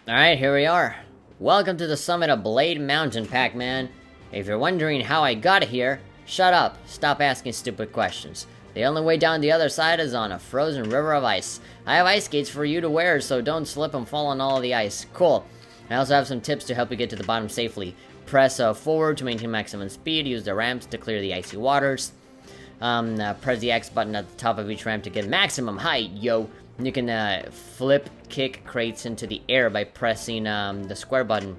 Alright, here we are. Welcome to the summit of Blade Mountain, Pac-Man. If you're wondering how I got here, shut up. Stop asking stupid questions. The only way down the other side is on a frozen river of ice. I have ice skates for you to wear, so don't slip and fall on all of the ice. Cool. I also have some tips to help you get to the bottom safely. Press forward to maintain maximum speed. Use the ramps to clear the icy waters. Press the X button at the top of each ramp to get maximum height, yo. You can flip kick crates into the air by pressing the square button.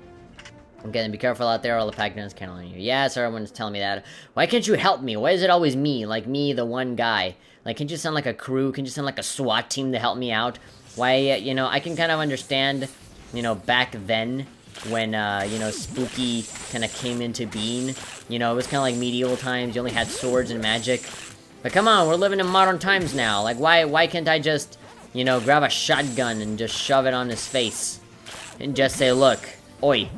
Okay, then be careful out there, all the Pac-Mans can't on you. Yes, everyone's telling me that. Why can't you help me? Why is it always me? Like me, the one guy. Like, can't you send like a crew? Can't you send like a SWAT team to help me out? Why, you know, I can kind of understand, you know, back then when, you know, spooky kind of came into being. You know, it was kind of like medieval times. You only had swords and magic. But come on, we're living in modern times now. Like, why can't I just, you know, grab a shotgun and just shove it on his face? And just say, look, oi,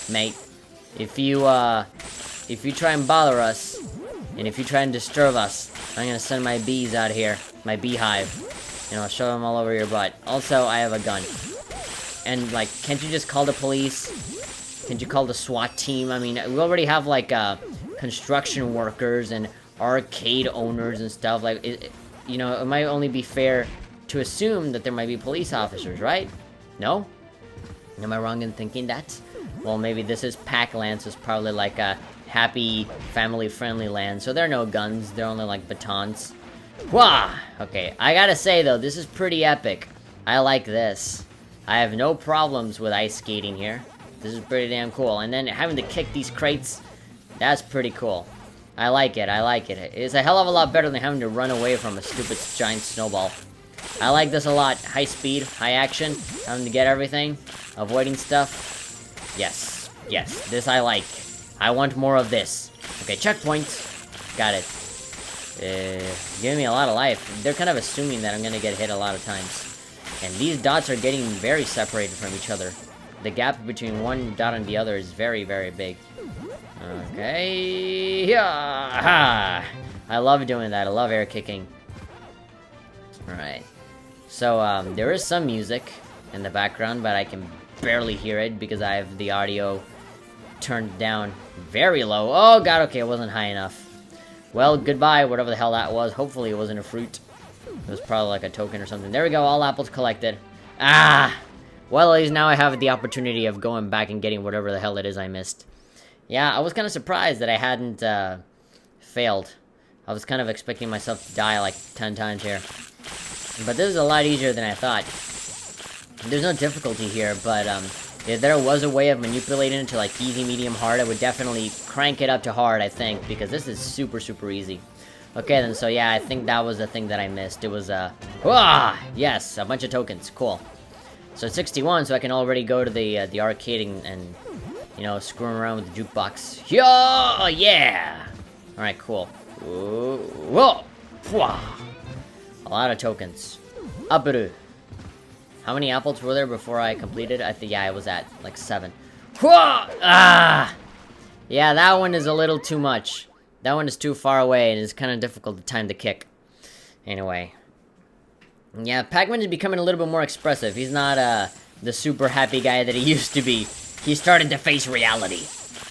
mate. If you try and bother us, and if you try and disturb us, I'm gonna send my bees out here, my beehive, and I'll shove them all over your butt. Also, I have a gun. And, like, can't you just call the police? Can't you call the SWAT team? I mean, we already have, like, construction workers and arcade owners and stuff. Like, you know, it might only be fair to assume that there might be police officers, right? No? Am I wrong in thinking that? Well, maybe this is Pac-Land, so it's probably like a happy, family-friendly land. So there are no guns, they're only like batons. Wah! Okay, I gotta say though, this is pretty epic. I like this. I have no problems with ice skating here. This is pretty damn cool. And then having to kick these crates, that's pretty cool. I like it, I like it. It's a hell of a lot better than having to run away from a stupid giant snowball. I like this a lot. High speed, high action, having to get everything, avoiding stuff. Yes, yes, this I like. I want more of this. Okay, checkpoints. Got it. Giving me a lot of life. They're kind of assuming that I'm gonna get hit a lot of times. And these dots are getting very separated from each other. The gap between one dot and the other is very, very big. Okay, yeah. I love doing that. I love air kicking. Alright. So, there is some music in the background, but I can barely hear it because I have the audio turned down very low. Oh god, okay, it wasn't high enough. Well, goodbye, whatever the hell that was. Hopefully it wasn't a fruit. It was probably like a token or something. There we go, all apples collected. Ah! Well, at least now I have the opportunity of going back and getting whatever the hell it is I missed. Yeah, I was kind of surprised that I hadn't, failed. I was kind of expecting myself to die like 10 times here. But this is a lot easier than I thought. There's no difficulty here, but, if there was a way of manipulating it to, like, easy, medium, hard, I would definitely crank it up to hard, I think, because this is super, super easy. Okay, then, so yeah, I think that was the thing that I missed. It was, yes, a bunch of tokens. Cool. So 61, so I can already go to the arcade and you know, screwing around with the jukebox. Yeah! Alright, cool. Ooh, whoa! Whoa! A lot of tokens. Aperu. How many apples were there before I completed? I think, yeah, I was at, like, 7. Whoa! Ah! Yeah, that one is a little too much. That one is too far away, and it's kind of difficult to time the kick. Anyway. Yeah, Pac-Man is becoming a little bit more expressive. He's not, the super happy guy that he used to be. He's starting to face reality.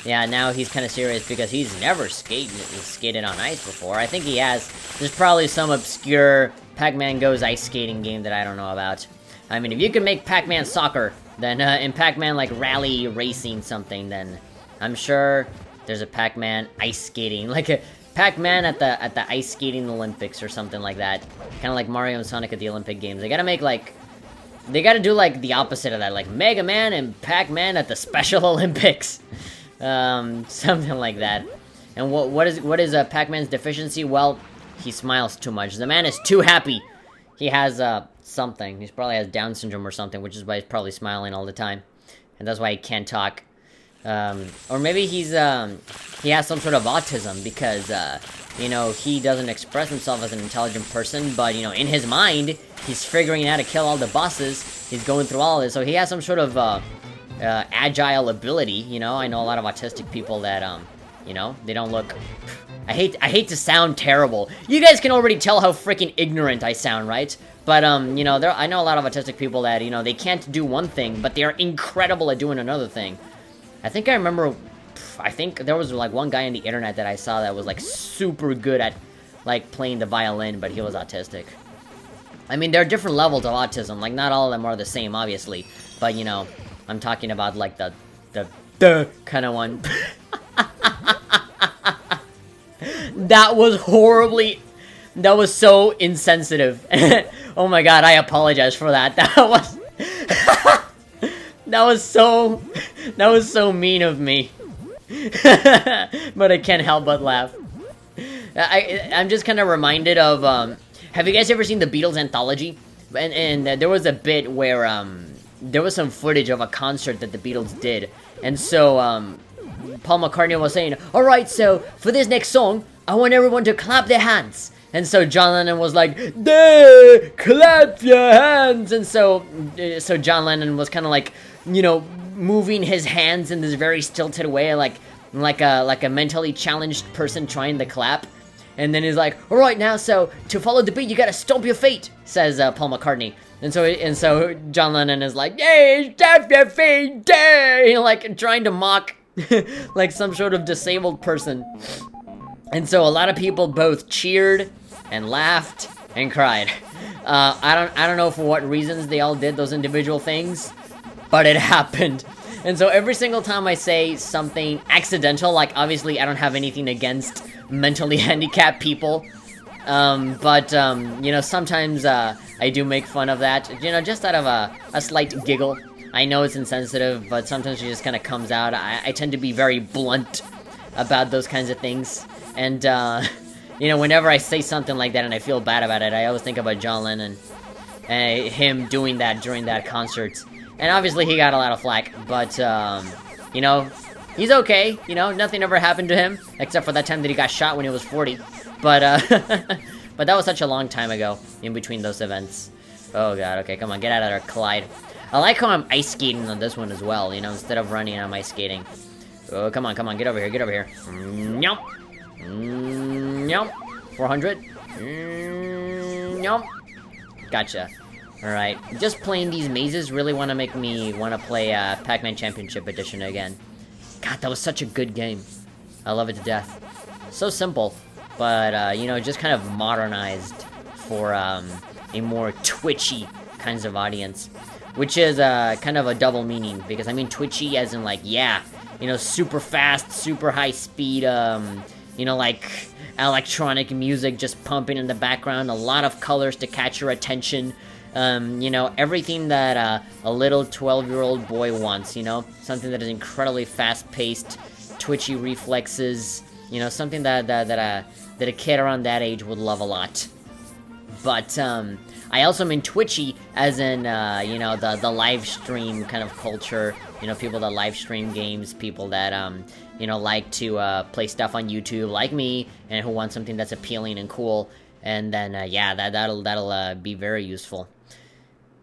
Yeah, now he's kind of serious because he's never skated on ice before. I think he has. There's probably some obscure Pac-Man Goes ice skating game that I don't know about. I mean, if you can make Pac-Man soccer, then in Pac-Man like rally racing something, then I'm sure there's a Pac-Man ice skating, like a Pac-Man at the ice skating Olympics or something like that. Kind of like Mario and Sonic at the Olympic Games. They gotta make like. They gotta do, like, the opposite of that, like Mega Man and Pac-Man at the Special Olympics. Something like that. And what is Pac-Man's deficiency? Well, he smiles too much. The man is too happy. He has, something. He probably has Down syndrome or something, which is why he's probably smiling all the time. And that's why he can't talk. Or maybe he has some sort of autism because, you know, he doesn't express himself as an intelligent person, but, you know, in his mind, he's figuring out how to kill all the bosses. He's going through all of this, so he has some sort of, agile ability, you know? I know a lot of autistic people that, you know, they don't look I hate to sound terrible. You guys can already tell how freaking ignorant I sound, right? But, you know, I know a lot of autistic people that, you know, they can't do one thing, but they are incredible at doing another thing. I think I remember, I think there was, like, one guy on the internet that I saw that was, like, super good at, like, playing the violin, but he was autistic. I mean, there are different levels of autism. Like, not all of them are the same, obviously. But, you know, I'm talking about, like, the kind of one. That was horribly... That was so insensitive. Oh my god, I apologize for that. That was... that was so mean of me. But I can't help but laugh. I'm just kind of reminded of, have you guys ever seen the Beatles anthology? And there was a bit where, there was some footage of a concert that the Beatles did. And so, Paul McCartney was saying, alright, so, for this next song, I want everyone to clap their hands. And so John Lennon was like, "Hey, clap your hands!" And so John Lennon was kind of like, you know, moving his hands in this very stilted way, like a mentally challenged person trying to clap. And then he's like, "Alright now, so, to follow the beat, you gotta stomp your feet," says Paul McCartney. And so John Lennon is like, "Yay, stomp your feet, yay!" You know, like, trying to mock, like, some sort of disabled person. And so a lot of people both cheered and laughed and cried. I don't know for what reasons they all did those individual things, but it happened. And so every single time I say something accidental, like, obviously I don't have anything against mentally handicapped people, but you know, sometimes I do make fun of that, you know, just out of a slight giggle. I know it's insensitive, but sometimes it just kind of comes out. I tend to be very blunt about those kinds of things. And, you know, whenever I say something like that and I feel bad about it, I always think about John Lennon and him doing that during that concert. And obviously he got a lot of flack, but, you know, he's okay. You know, nothing ever happened to him, except for that time that he got shot when he was 40. But, but that was such a long time ago, in between those events. Oh god, okay, come on, get out of there, Clyde. I like how I'm ice skating on this one as well, you know, instead of running, I'm ice skating. Oh, come on, get over here, get over here. Nyomp. Nyomp. 400. Nyomp. Gotcha. Alright, just playing these mazes really want to make me want to play Pac-Man Championship Edition again. God, that was such a good game. I love it to death. So simple, but, you know, just kind of modernized for a more twitchy kinds of audience. Which is kind of a double meaning, because I mean twitchy as in, like, yeah, you know, super fast, super high speed, you know, like, electronic music just pumping in the background, a lot of colors to catch your attention, you know, everything that a little 12-year-old boy wants, you know, something that is incredibly fast-paced, twitchy reflexes, you know, something that a kid around that age would love a lot. But, I also mean twitchy as in, you know, the live stream kind of culture, you know, people that live stream games, people that, you know, like to, play stuff on YouTube, like me, and who want something that's appealing and cool, and then, yeah, that'll be very useful.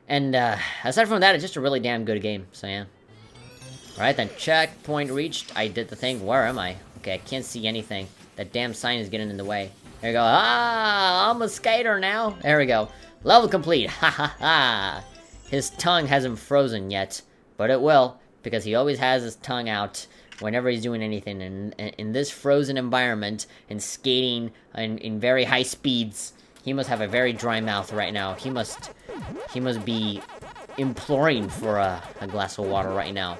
And, aside from that, it's just a really damn good game, so yeah. Alright then, checkpoint reached, I did the thing, where am I? Okay, I can't see anything, that damn sign is getting in the way. There we go, I'm a skater now, there we go. Level complete, ha ha ha! His tongue hasn't frozen yet, but it will, because he always has his tongue out whenever he's doing anything. And in this frozen environment, and skating in very high speeds, he must have a very dry mouth right now. He must be imploring for a glass of water right now.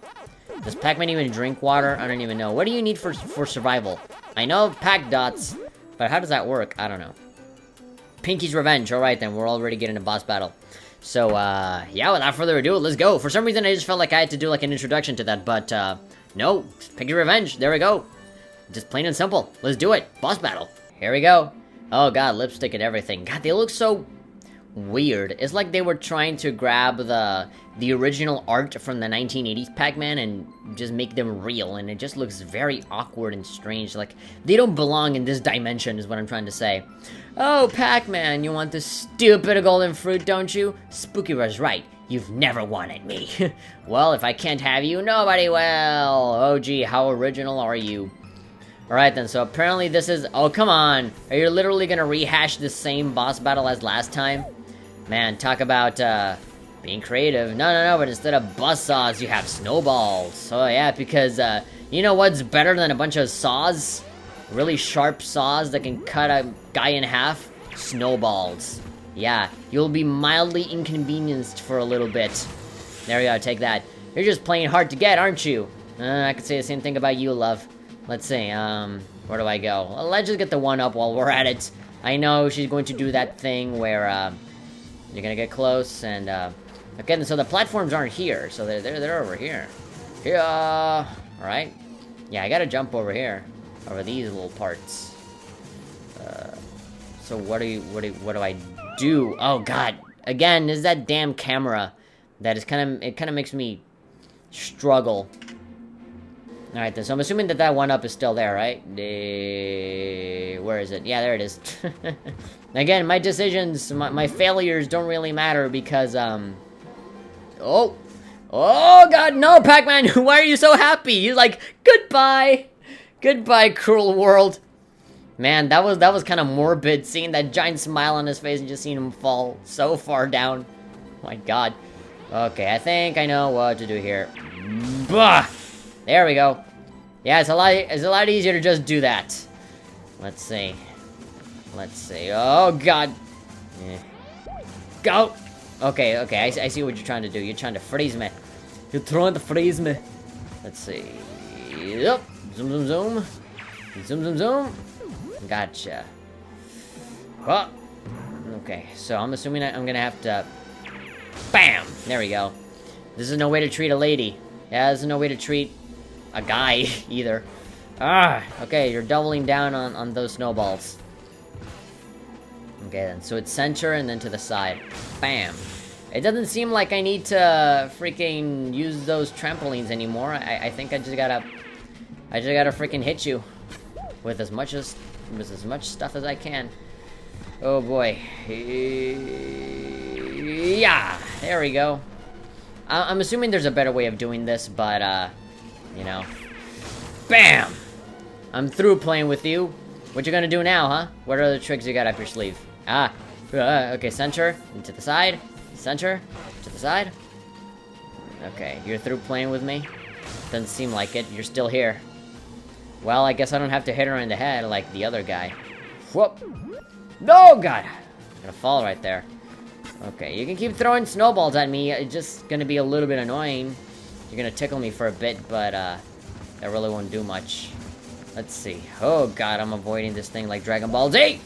Does Pac-Man even drink water? I don't even know. What do you need for survival? I know Pac Dots, but how does that work? I don't know. Pinky's Revenge. Alright then, we're already getting a boss battle. So, yeah, without further ado, let's go. For some reason, I just felt like I had to do, like, an introduction to that, but, no. Pinky's Revenge. There we go. Just plain and simple. Let's do it. Boss battle. Here we go. Oh, God, lipstick and everything. God, they look so weird. It's like they were trying to grab the original art from the 1980s Pac-Man and just make them real, and it just looks very awkward and strange. Like, they don't belong in this dimension, is what I'm trying to say. Oh, Pac-Man, you want this stupid golden fruit, don't you? Spooky was right. You've never wanted me. Well, if I can't have you, nobody will. Oh, gee, how original are you? Alright then, so apparently this is... Oh, come on! Are you literally gonna rehash the same boss battle as last time? Man, talk about, being creative. No, but instead of buzzsaws, you have snowballs. Oh yeah, because, you know what's better than a bunch of saws? Really sharp saws that can cut a guy in half? Snowballs. Yeah, you'll be mildly inconvenienced for a little bit. There we go, take that. You're just playing hard to get, aren't you? I could say the same thing about you, love. Let's see, where do I go? Well, let's just get the one up while we're at it. I know she's going to do that thing where, you're gonna get close and, okay, so the platforms aren't here, so they're over here. Here, alright. Yeah, I gotta jump over here. Over these little parts. So what do I do? Oh god. Again, is that damn camera that is it kinda makes me struggle. Alright then, so I'm assuming that one up is still there, right? Where is it? Yeah, there it is. Again, my decisions, my failures don't really matter because, Oh! Oh god, no, Pac-Man! Why are you so happy? You're like, goodbye! Goodbye, cruel world. Man, that was kind of morbid, seeing that giant smile on his face and just seeing him fall so far down. Oh my god. Okay, I think I know what to do here. Bah! There we go. Yeah, it's a lot easier to just do that. Let's see. Oh god. Go! Okay, I see what you're trying to do. You're trying to freeze me. You're trying to freeze me. Let's see. Yep. Zoom. Gotcha. Oh. Okay, so I'm assuming I'm gonna have to... Bam! There we go. This is no way to treat a lady. Yeah, this is no way to treat a guy, either. Okay, you're doubling down on those snowballs. Okay, then. So it's center and then to the side. Bam. It doesn't seem like I need to freaking use those trampolines anymore. I think I just gotta freaking hit you with as much stuff as I can. Oh boy. Yeah, there we go. I'm assuming there's a better way of doing this, but you know. Bam! I'm through playing with you. What you gonna do now, huh? What are the tricks you got up your sleeve? Okay, center, and to the side. Center, to the side. Okay, you're through playing with me? Doesn't seem like it. You're still here. Well, I guess I don't have to hit her in the head like the other guy. Whoop! No, God! I'm gonna fall right there. Okay, you can keep throwing snowballs at me. It's just gonna be a little bit annoying. You're gonna tickle me for a bit, but, that really won't do much. Let's see. Oh, God, I'm avoiding this thing like Dragon Ball Z!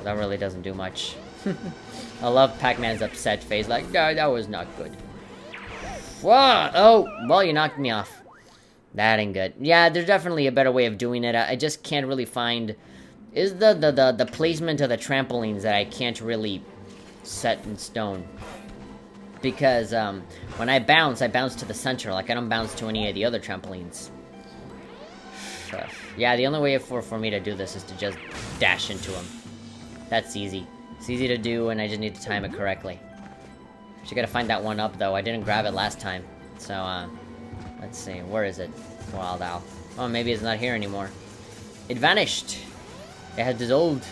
That really doesn't do much. I love Pac-Man's upset face, like, no, that was not good. Whoa! Oh, well, you knocked me off. That ain't good. Yeah, there's definitely a better way of doing it. I just can't really find... Is the placement of the trampolines that I can't really set in stone. Because, when I bounce to the center. Like, I don't bounce to any of the other trampolines. Yeah, the only way for me to do this is to just dash into them. That's easy. It's easy to do, and I just need to time it correctly. Just gotta find that one up, though. I didn't grab it last time. So, let's see. Where is it? Wild Owl. Oh, maybe it's not here anymore. It vanished. It has dissolved.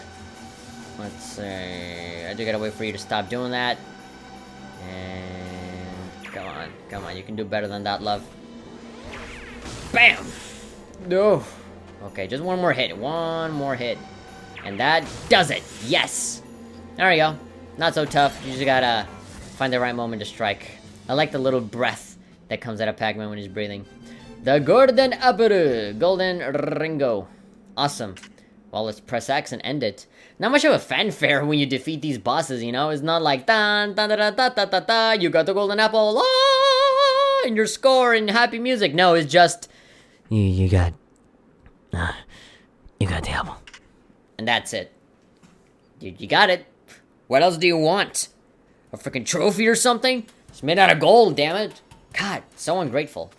Let's see. I just gotta wait for you to stop doing that. And... Come on. You can do better than that, love. Bam! No. Okay, just one more hit. And that does it. Yes! There we go. Not so tough. You just gotta find the right moment to strike. I like the little breath that comes out of Pac-Man when he's breathing. The Golden Apple. Golden Ringo. Awesome. Well, let's press X and end it. Not much of a fanfare when you defeat these bosses, you know? It's not like, dun, dun, dun, dun, dun, dun, dun, dun, you got the Golden Apple, and your score and happy music. No, it's just, you got the apple. And that's it. You got it. What else do you want? A freaking trophy or something? It's made out of gold, damn it. God, so ungrateful.